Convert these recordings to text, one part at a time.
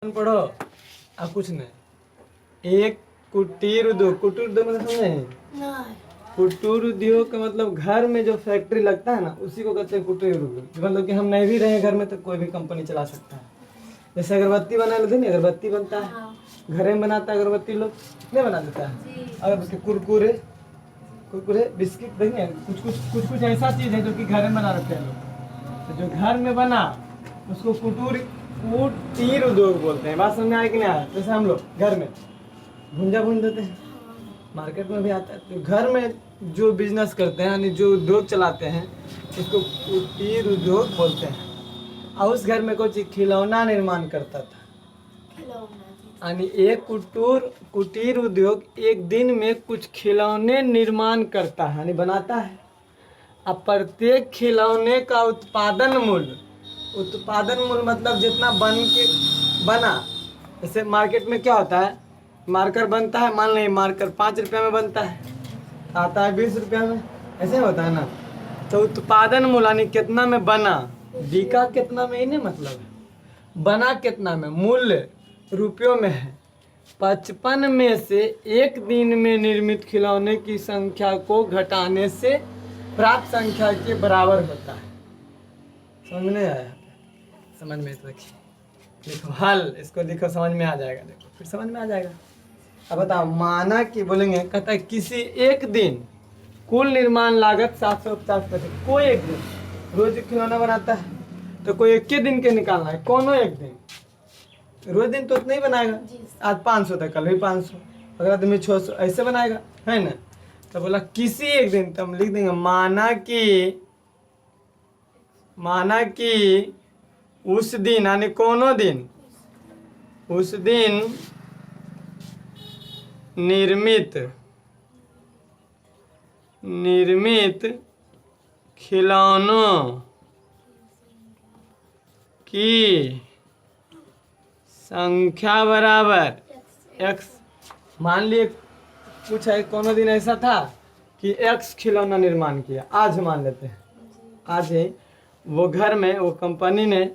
पढ़ो अब कुछ नहीं। एक कुटीर उद्योग, कुटीर उद्योग मतलब समझे हैं? कुटीर उद्योग का मतलब घर में जो फैक्ट्री लगता है ना, उसी को कहते हैं कुटीर उद्योग। मतलब कि हम नहीं भी रहे घर में तो कोई भी कंपनी चला सकता है। जैसे अगरबत्ती बना लेते हैं, अगरबत्ती बनता है घर में, बनाता है अगरबत्ती, लोग नहीं बना देता है। अगरबत्ती, कुरकुरे, कुरकुरे, बिस्किट, देखिए कुछ कुछ कुछ कुछ ऐसा चीज़ है जो कि घर में बना रखते हैं लोग। तो जो घर में बना उसको कुटीर उद्योग बोलते हैं। बात समझ में आया कि नहीं आया? जैसे हम लोग घर में भुंजा भून देते हैं, मार्केट में भी आता है। तो घर में जो बिजनेस करते हैं यानी जो उद्योग चलाते हैं उसको कुटीर उद्योग बोलते हैं। और उस घर में कुछ खिलौना निर्माण करता था। यानी एक कुटीर उद्योग एक दिन में कुछ खिलौने निर्माण करता है, यानी बनाता है। अब प्रत्येक खिलौने का उत्पादन मूल्य मतलब जितना बना। जैसे मार्केट में क्या होता है, मार्कर बनता है, मान लें मार्कर 5 रुपये में बनता है, आता है 20 रुपये में, ऐसे होता है ना। तो उत्पादन मूल्य यानी कितना में बना, बिका कितना में, इन्हें मतलब है बना कितना में, मूल्य रुपयों में है। 55 में से एक दिन में निर्मित खिलौने की संख्या को घटाने से प्राप्त संख्या के बराबर होता है। समझ में नहीं आया? समझ में तो रखिए, लिखो हल, इसको लिखो, समझ में आ जाएगा। देखो फिर समझ में आ जाएगा। अब बताओ, माना कि बोलेंगे, कहता है किसी एक दिन कुल निर्माण लागत 750 कोई एक दिन, रोज खिलौना बनाता है तो कोई एक ही दिन के निकालना है, कोनो एक दिन। रोज दिन तो उतना ही बनाएगा, आज 500 था, कल भी 500, अगला दिन भी 600, ऐसे बनाएगा, है ना। तो बोला किसी एक दिन, तो हम लिख देंगे माना कि उस दिन, यानी कोनो दिन, उस दिन निर्मित खिलौनों की संख्या बराबर एक्स। मान लिए कुछ है, कोनो दिन ऐसा था कि एक्स खिलौना निर्माण किया, आज मान लेते हैं, आज ही वो घर में वो कंपनी ने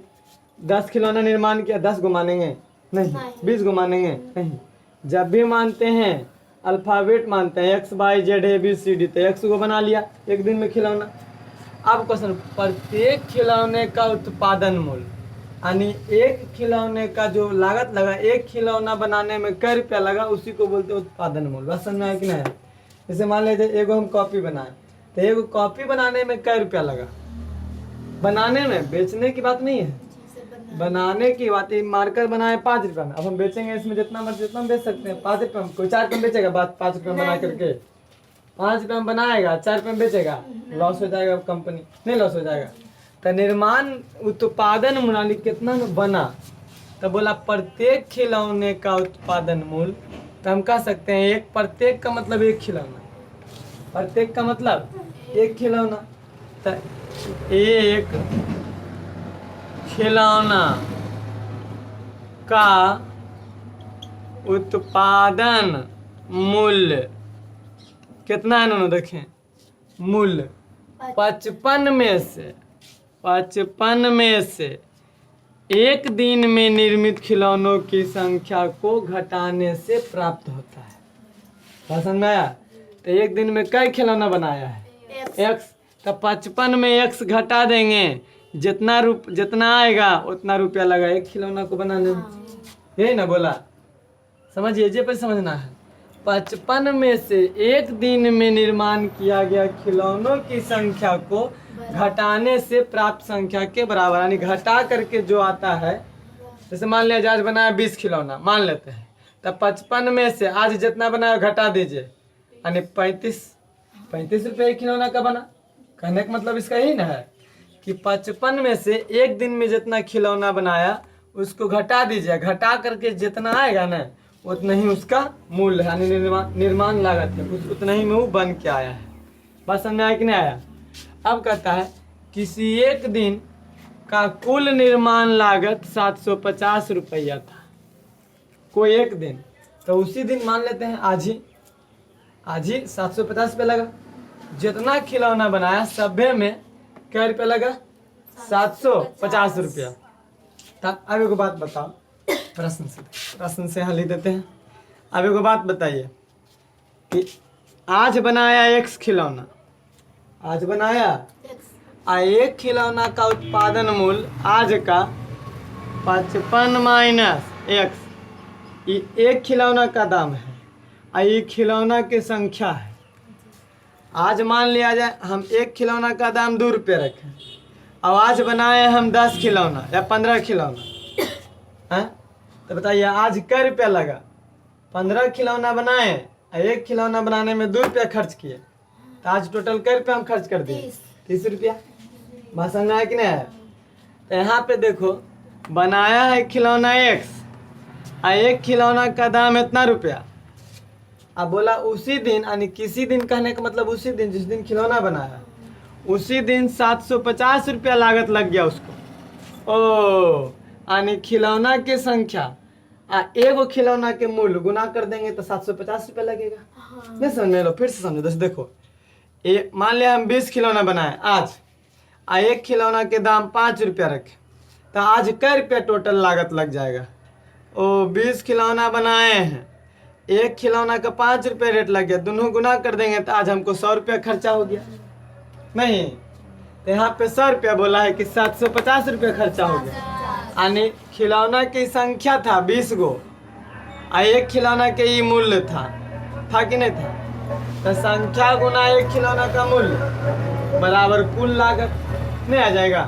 10 खिलौना निर्माण किया, 10 को मानेंगे नहीं, 20 को मानेंगे नहीं। जब भी मानते हैं अल्फाबेट मानते हैं, X Y Z A B C D, तो एक्स को बना लिया एक दिन में खिलौना। अब क्वेश्चन, प्रत्येक खिलौने का उत्पादन मूल्य, यानी एक खिलौने का जो लागत लगा, एक खिलौना बनाने में कै रुपया लगा, उसी को बोलते हैं उत्पादन मूल्य। बस समझ में आया कि नहीं? जैसे मान लीजिए एगो हम कॉपी बनाए, तो एगो कॉपी बनाने में कै रुपया लगा, बनाने में, बेचने की बात नहीं है, बनाने की बात है। मार्कर बनाए 5 रुपये में, अब हम बेचेंगे इसमें जितना मर्जी जितना बेच सकते हैं। 5 रुपये में कोई 4 रुपये में बेचेगा, बात 5 रुपये में बना करके 5 रुपये में बनाएगा, 4 रुपये में बेचेगा, लॉस हो जाएगा, कंपनी नहीं लॉस हो जाएगा। तो निर्माण उत्पादन मूल्य कितना में बना, तो बोला प्रत्येक खिलौने का उत्पादन मूल्य, तो हम कह सकते हैं एक, प्रत्येक का मतलब एक खिलौना, प्रत्येक का मतलब एक खिलौना। तो एक खिलौना का उत्पादन मूल्य कितना है ना, देखें मूल्य 55 में से एक दिन में निर्मित खिलौनों की संख्या को घटाने से प्राप्त होता है। पसंद में आया? तो एक दिन में कई खिलौना बनाया है, एक्स, तो 55 में एक्स घटा देंगे, जितना आएगा उतना रुपया लगा एक खिलौना को बनाने में, यही ना बोला? समझिए, जे पर समझना है। 55 में से एक दिन में निर्माण किया गया खिलौनों की संख्या को घटाने से प्राप्त संख्या के बराबर, यानी घटा करके जो आता है। जैसे मान लिया आज बनाया 20 खिलौना मान लेते हैं, तब 55 में से आज जितना बनाया घटा दीजिए, यानी 35 रुपये खिलौना का बना। कहने का मतलब इसका यही ना है कि 55 में से एक दिन में जितना खिलौना बनाया उसको घटा दीजिए, घटा करके जितना आएगा ना उतना ही उसका मूल्य यानी निर्माण लागत है, उतना ही में वो बन के आया है। बात समझ में आया कि नहीं आया? अब कहता है किसी एक दिन का कुल निर्माण लागत 750 रुपया था, कोई एक दिन, तो उसी दिन मान लेते हैं आज ही 750 रुपये लगा। जितना खिलौना बनाया सभे में क्या रुपया लगा, 750 रुपया। तब अब एक बात बताओ, प्रश्न से हल ही देते हैं। अब एक बात बताइए कि आज बनाया एक्स खिलौना, आज बनाया एक खिलौना का उत्पादन मूल्य आज का 55 माइनस एक्स, ये एक खिलौना का दाम है और ये खिलौना की संख्या है। आज मान लिया जाए हम एक खिलौना का दाम 2 रुपये रखें, अब आज बनाए हम 10 खिलौना या 15 खिलौना हैं, तो बताइए आज कै रुपया लगा। 15 खिलौना बनाए, एक खिलौना बनाने में 2 रुपया खर्च किए, तो आज टोटल कै रुपया हम खर्च कर दिए? 30 रुपया। बात समझ में आया कि नहीं है? तो यहाँ पे देखो बनाया है खिलौना एक्स, एक खिलौना का दाम इतना रुपया। अब बोला उसी दिन, यानी किसी दिन कहने का मतलब उसी दिन जिस दिन खिलौना बनाया उसी दिन 750 रुपया लागत लग गया उसको। ओ यानी खिलौना की संख्या एगो खिलौना के मूल्य गुना कर देंगे तो 750 रुपया लगेगा। नहीं समझ लो, फिर से समझो। देखो मान लिया हम 20 खिलौना बनाए आज, एक खिलौना के दाम 5 रुपया रखे, तो आज कै रुपया टोटल लागत लग जाएगा? ओ 20 खिलौना बनाए हैं, एक खिलौना का 5 रुपये रेट लग गया, दोनों गुना कर देंगे तो आज हमको 100 रुपया खर्चा हो गया। नहीं, तो यहाँ पे 100 रुपया बोला है कि 750 रुपया खर्चा हो गया। यानी खिलौना की संख्या था 20 गो, एक खिलौना के ये मूल्य था कि नहीं था? तो संख्या गुना एक खिलौना का मूल्य बराबर कुल लागत, नहीं आ जाएगा?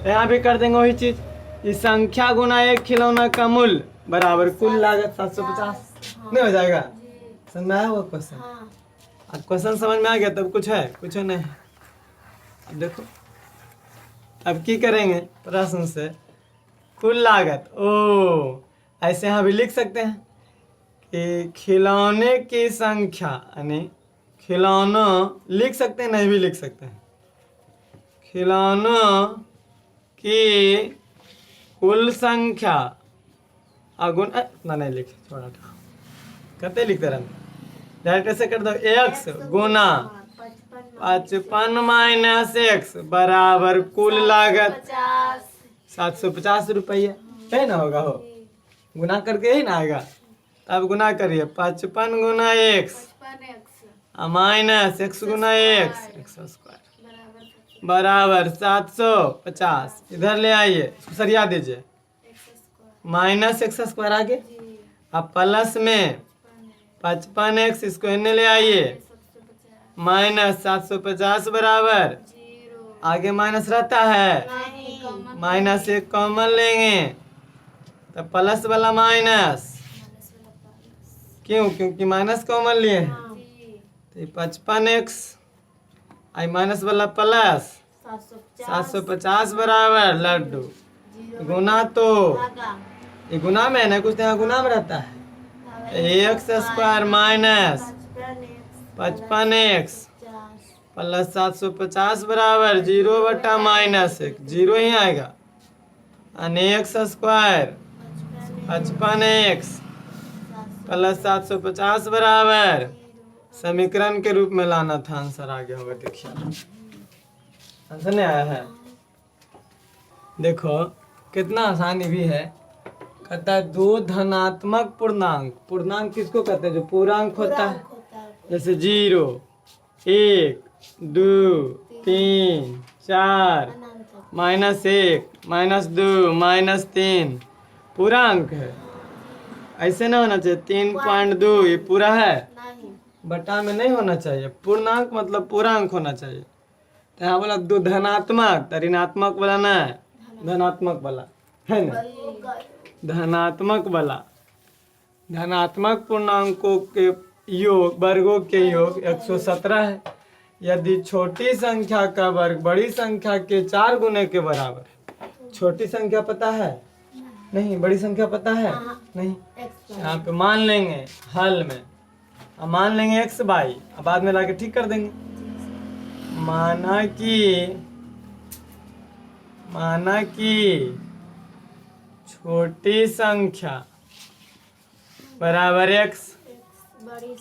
तो यहाँ भी कर देंगे वही चीज, ये संख्या गुना एक खिलौना का मूल्य बराबर कुल लागत 750, नहीं हो जाएगा? समझ में आया वो क्वेश्चन? अब क्वेश्चन समझ में आ गया तब कुछ है? कुछ नहीं है। अब देखो अब की करेंगे, प्रश्न से कुल लागत, ओ ऐसे यहाँ भी लिख सकते हैं कि खिलौने की संख्या, यानी खिलौना लिख सकते हैं, नहीं भी लिख सकते हैं, खिलौना की कुल संख्या अगुण ना नहीं लिख, छोड़ा करते लिखते रहना, डायरेक्ट ऐसे कर दो, एक्स गुना 55 माइनस एक्स बराबर कुल लागत 750 रुपया, है ना? होगा, हो गुना करके ही ना आएगा। अब गुना करिए, 55 गुना एक्स माइनस एक्स गुना एक्स स्क्वायर बराबर 750। इधर ले आइए, इसको सरिया दीजिए, माइनस एक्स स्क्वायर आगे, अब प्लस में 55 एक्स, इसको इन्हें ले आइए, माइनस 750 बराबर, आगे माइनस रहता है, माइनस एक कॉमन लेंगे तो प्लस वाला माइनस, क्यों? क्योंकि माइनस कॉमन लिए हैं। तो 55 एक्स आई माइनस वाला प्लस 750 बराबर लड्डू, गुना तो ये गुना में है ना, कुछ यहाँ गुना में रहता है, x square minus 55 x plus 750 बराबर 0 बटा माइनस 1, 0 ही आएगा, यानी एक्स स्क्वायर 55 एक्स प्लस 750 बराबर, समीकरण के रूप में लाना था, आंसर आ गया होगा। देखिए आंसर नहीं आया है, देखो कितना आसानी भी है। कहता है दो धनात्मक पूर्णांक, पूर्णांक किसको कहते हैं? जो पूर्णांक होता है, जैसे 0, 1, 2, 3, 4, -1, -2, -3 पूर्णांक है। ऐसे ना होना चाहिए 3.2 ये पूरा है, बटा में नहीं होना चाहिए, पूर्णांक मतलब पूर्णांक होना चाहिए। तो यहाँ बोला दो धनात्मक, तो ऋणात्मक वाला ना है, धनात्मक वाला है ना, धनात्मक वाला, धनात्मक पूर्णांकों के योग, वर्गों के योग 117 है। यदि छोटी संख्या का वर्ग बड़ी संख्या के 4 गुने के बराबर है। छोटी संख्या पता है? नहीं। बड़ी संख्या पता है? नहीं। यहाँ पे मान लेंगे हल में, अब मान लेंगे एक्स बाई, अब बाद में लाके ठीक कर देंगे। माना कि छोटी संख्या बराबर एक्स, बड़ी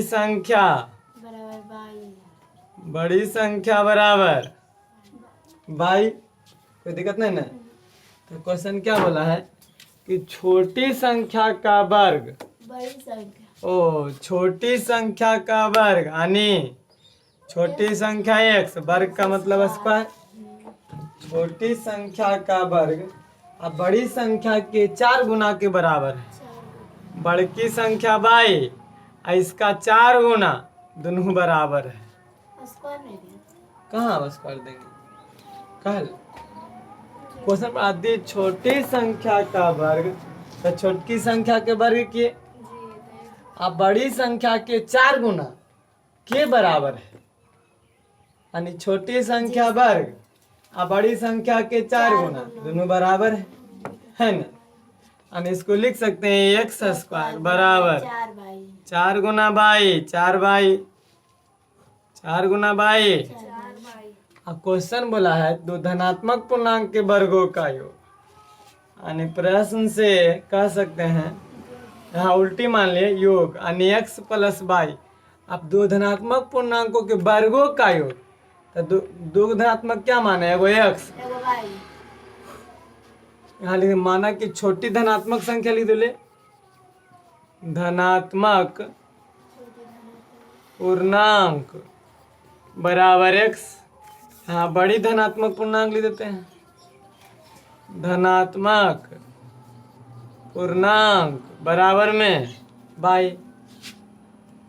संख्या बराबर बाई, कोई दिक्कत नहीं ना। तो क्वेश्चन क्या बोला है कि छोटी संख्या का वर्ग बड़ी संख्या। ओ छोटी संख्या का वर्ग यानी छोटी संख्या x, वर्ग का मतलब स्क्वायर, छोटी संख्या का वर्ग अब बड़ी संख्या के 4 गुना के बराबर है। बड़की संख्या y और इसका 4 गुना, दोनों बराबर है। स्क्वायर नहीं दिया। कहाँ बस कर देंगे कल क्वेश्चन पर आदि छोटी संख्या का वर्ग, तो छोटी संख्या के वर्ग के अब बड़ी संख्या के 4 गुना के बराबर है, यानी छोटी संख्या वर्ग अब बड़ी संख्या के 4 गुना, दोनों बराबर है ना। यानी इसको लिख सकते हैं एक्स स्क्वायर बराबर 4 गुना बाई 4 बाई 4 गुना बाई। अब क्वेश्चन बोला है दो धनात्मक पूर्णांक के वर्गों का योग, यानी प्रश्न से कह सकते हैं यहाँ उल्टी मान लिए योग यानी एक्स प्लस वाई। अब दो धनात्मक पूर्णांकों के वर्गों का योग, तो दो धनात्मक क्या माने है वो एक्स, यहाँ लिख माना कि छोटी धनात्मक संख्या लिख दो, ले धनात्मक पूर्णांक बराबर एक्स। हाँ बड़ी धनात्मक पूर्णांक लिख देते हैं, धनात्मक पूर्णांक बराबर में बाई,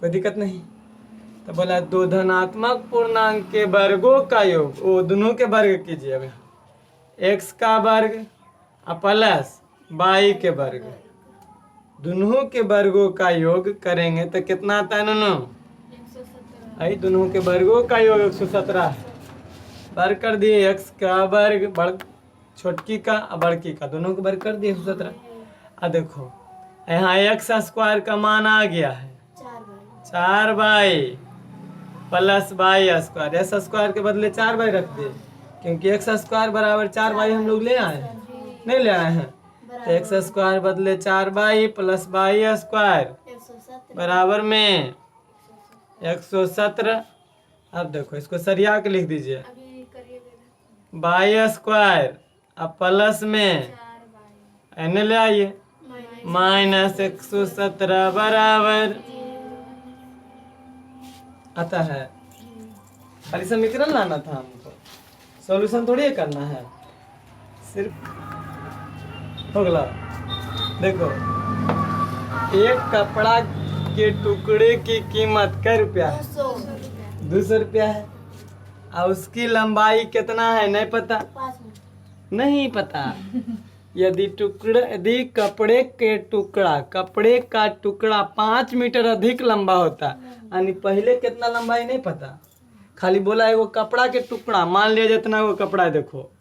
कोई दिक्कत नहीं। तो बोला दो धनात्मक पूर्णांक के वर्गों का योग, वो दोनों के वर्ग कीजिए। अब एक्स का वर्ग प्लस बाई के वर्ग, दोनों के वर्गों का योग करेंगे तो कितना आता है दोनों, आई दोनों के वर्गों का योग 117 है। वर्ग कर दिए एक्स का वर्ग छोटकी का और बड़की का, दोनों के वर्ग कर दिए 117। अब देखो यहाँ एक्स स्क्वायर का मान आ गया है 4 by plus by square, x square के बदले 4 बाई रख दिए, क्योंकि एक्स स्क्वायर बराबर 4 बाई हम लोग ले आए हैं, नहीं ले आए हैं। तो एक्स स्क्वायर बदले 4 बाई प्लस बाई स्क्वायर बराबर में 117। अब देखो इसको सरिया के लिख दीजिए, बाई स्क्वायर अब प्लस में एन ले आइए माइनस 117 बराबर आता है। खाली समीकरण लाना था हमको, सॉल्यूशन थोड़ी करना है, सिर्फ हो गया। देखो एक कपड़ा के टुकड़े की कीमत क्या रुपया है, 200 रुपया है, और उसकी लंबाई कितना है नहीं पता, नहीं पता। यदि कपड़े का टुकड़ा 5 मीटर अधिक लंबा होता, यानी पहले कितना लंबाई नहीं पता, खाली बोला है वो कपड़ा के टुकड़ा, मान लिया जितना वो कपड़ा है, देखो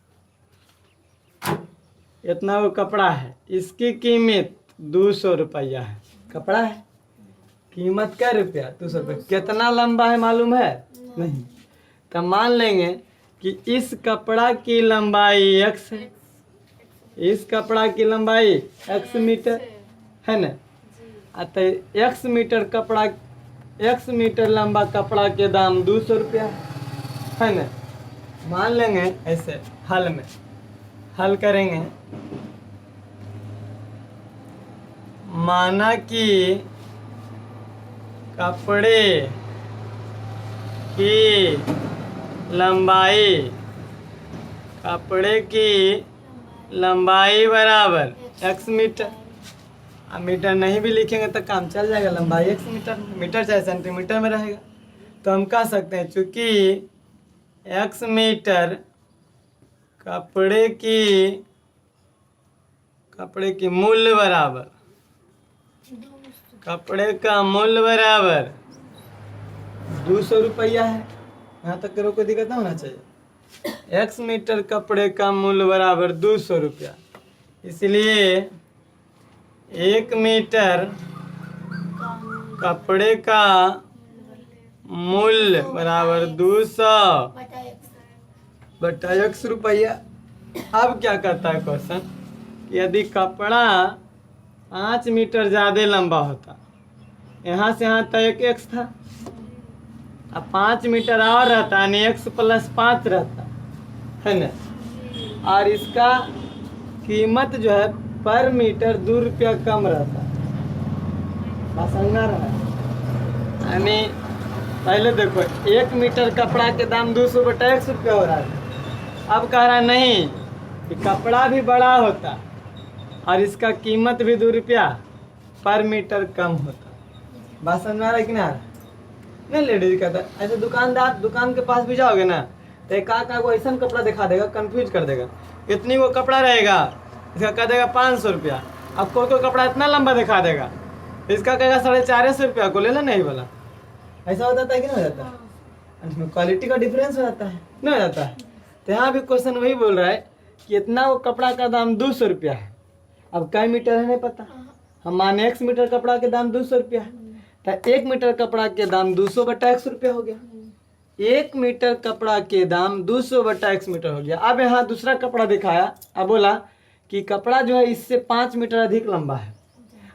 इतना वो कपड़ा है, इसकी कीमत 200 रुपया है, कपड़ा है कीमत क्या रुपया 200 रुपया, कितना लंबा है मालूम है नहीं, तो मान लेंगे कि इस कपड़ा की लंबाई x है, इस कपड़ा की लंबाई x मीटर है ना, तो x मीटर कपड़ा, x मीटर लंबा कपड़ा के दाम 200 रुपया है ना। मान लेंगे ऐसे हल में, हल करेंगे, माना कि कपड़े की लंबाई बराबर x मीटर। अब मीटर नहीं भी लिखेंगे तो काम चल जाएगा, लंबाई x मीटर चाहे सेंटीमीटर में रहेगा। तो हम कह सकते हैं चूंकि x मीटर कपड़े की मूल्य बराबर, कपड़े का मूल्य बराबर 200 रुपया है, यहाँ तक करो कोई दिक्कत ना होना चाहिए। x मीटर कपड़े का मूल्य बराबर 200 रुपया, इसलिए 1 मीटर कपड़े का मूल्य बराबर 200 बटा x रुपया। अब क्या कहता है क्वेश्चन, यदि कपड़ा 5 मीटर ज़्यादा लंबा होता, यहाँ से यहाँ तक x था, अब 5 मीटर और रहता यानी x प्लस 5 रहता है ना, और इसका कीमत जो है पर मीटर 2 रुपया कम रहता है। बात समझ में आ रहा है? यानी पहले देखो 1 मीटर कपड़ा के दाम 200 बटा 100 रुपया हो रहा था। अब कह रहा है नहीं कि कपड़ा भी बड़ा होता और इसका कीमत भी 2 रुपया पर मीटर कम होता। बात समझ में आ रहा है कि ना? नहीं लेडीज कहता ऐसे दुकानदार दुकान के पास भी जाओगे ना तो एक को ऐसा कपड़ा दिखा देगा, कंफ्यूज कर देगा। इतनी वो कपड़ा रहेगा, इसका कह देगा 500 रुपया। अब कोई कपड़ा इतना लंबा दिखा देगा, इसका कहेगा 450 रुपया को ले लो नहीं वाला। ऐसा हो जाता है कि नहीं हो जाता है? इसमें क्वालिटी का डिफरेंस हो जाता है, नहीं हो जाता है? तो यहाँ भी क्वेश्चन वही बोल रहा है कि इतना वो कपड़ा का दाम 200 रुपया है। अब कई मीटर है नहीं पता, हम माने 1 मीटर कपड़ा के दाम 200 रुपया है, तो 1 मीटर कपड़ा के दाम 200 बटा 100 रुपया हो गया। 1 मीटर कपड़ा के दाम 200 बटा 1 मीटर हो गया। अब यहाँ दूसरा कपड़ा दिखाया, अब बोला कि कपड़ा जो है इससे 5 मीटर अधिक लंबा है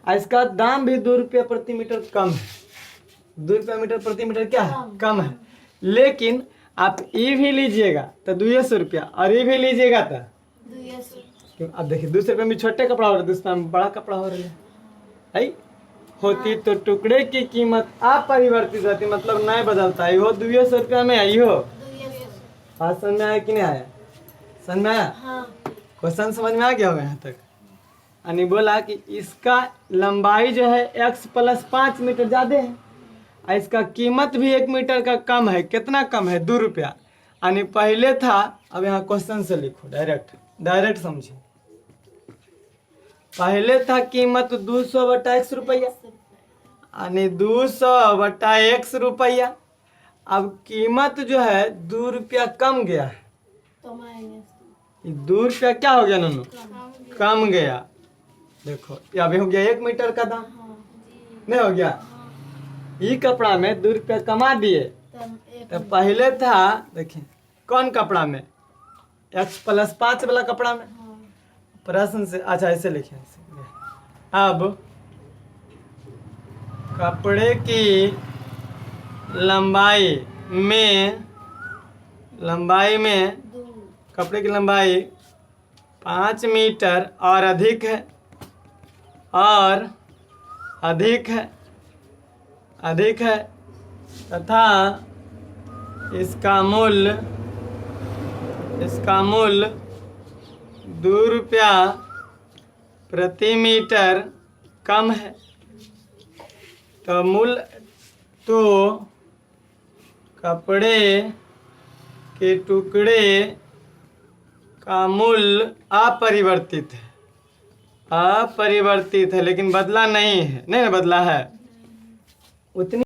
और इसका दाम भी 2 रुपया प्रति मीटर कम है। 2 रुपया मीटर प्रति मीटर क्या है? कम है। लेकिन आप ये भी लीजिएगा तो 200 रुपया और ये भी लीजिएगा तो क्यों? अब देखिए 200 रुपये में छोटे कपड़ा हो रहा है, 200 में बड़ा कपड़ा हो रहा है। होती तो टुकड़े की कीमत अपरिवर्तित रहती, मतलब नहीं बदलता। यो 200 रुपया में आई हो। बात समझ में आया कि नहीं आया? समझ में आया? क्वेश्चन समझ में आ गया होगा यहाँ तक? यानी बोला कि इसका लंबाई जो है x + 5 मीटर ज़्यादा है और इसका कीमत भी 1 मीटर का कम है। कितना कम है? 2 रुपया। यानी पहले था, अब यहाँ क्वेश्चन से लिखो, डायरेक्ट समझो। पहले था कीमत 200 बटा 100 रुपया, यानी 200 बटा 100 रुपया। अब कीमत जो है 2 रुपया कम गया है। तो 2 रुपया क्या हो गया नन्नू? कम गया। देखो ये अभी हो गया 1 मीटर का दाम, नहीं हो गया? ये कपड़ा में 2 रुपया कमा दिए। तो पहले था, देखिए कौन कपड़ा में? x + 5 वाला कपड़ा में। प्रश्न से अच्छा ऐसे लिखे, अब कपड़े की लंबाई में कपड़े की लंबाई 5 मीटर और अधिक है तथा इसका मूल्य 2 रुपया प्रति मीटर कम है। तो कपड़े के टुकड़े का मूल्य अपरिवर्तित है, लेकिन बदला नहीं है। नहीं बदला है उतनी